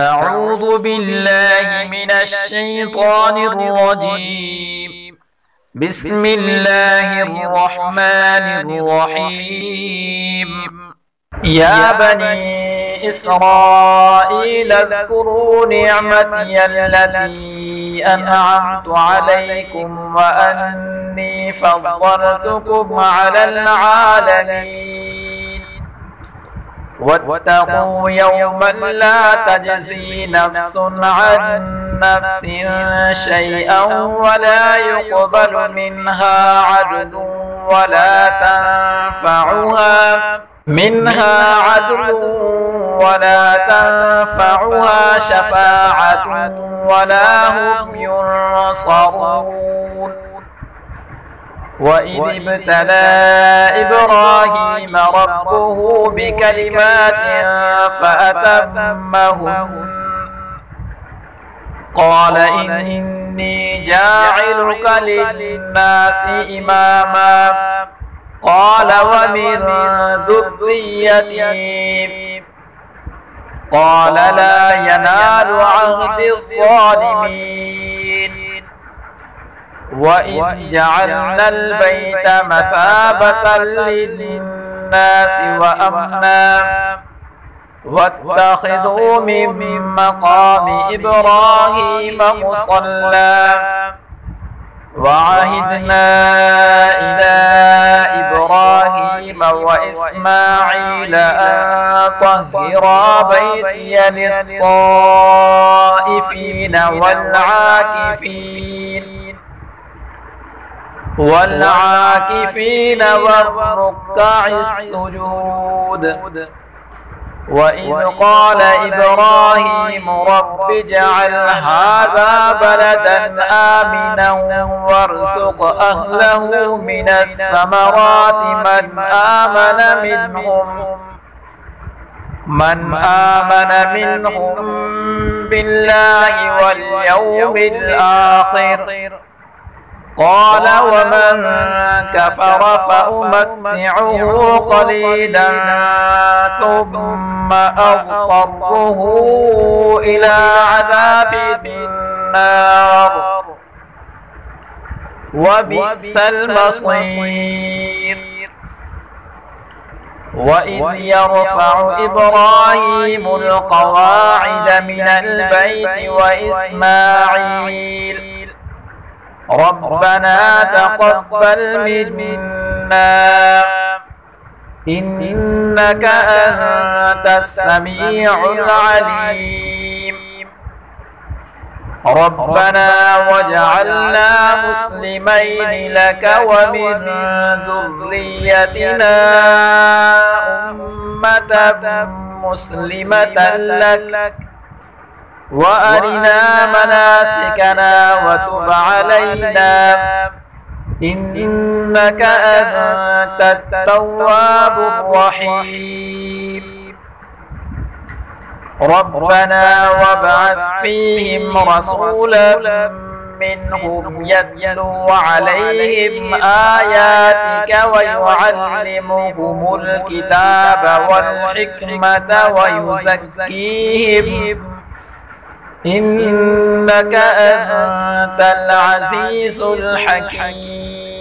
أعوذ بالله من الشيطان الرجيم. بسم الله الرحمن الرحيم. يا بني إسرائيل اذكروا نعمتي التي أنعمت عليكم وأني فضلتكم على العالمين. واتقوا يوما لا تجزي نفس عن نفس شيئا ولا يقبل منها عدل ولا تنفعها شفاعة ولا هم ينصرون. وإذ ابتلى إبراهيم ربه بكلمات فأتمهن قال إني جاعلك للناس إماما قال ومن ذريتي قال لا ينال عهد الظالمين. وإذ جعلنا البيت مثابة للناس وأمنا واتخذوا من مقام إبراهيم مصلى وعهدنا إلى إبراهيم وإسماعيل أن طهرا بيتي للطائفين والعاكفين والركع السجود. وإذ قال إبراهيم رب اجعل هذا بلدا آمنا وارزق أهله من الثمرات من آمن منهم بالله واليوم الآخر قال ومن كفر فأمتعه قليلا ثم أضطره إلى عذاب النار وبئس المصير. وإذ يرفع إبراهيم القواعد من البيت وإسماعيل ربنا تقبل منا إنك أنت السميع العليم. ربنا واجعلنا مسلمين لك ومن ذريتنا أمة مسلمة لك وأرنا مناسكنا وتب علينا إنك أنت التواب الرحيم. ربنا وابعث فيهم رسولا منهم يتلو عليهم آياتك ويعلمهم الكتاب والحكمة ويزكيهم إنك أنت العزيز الحكيم.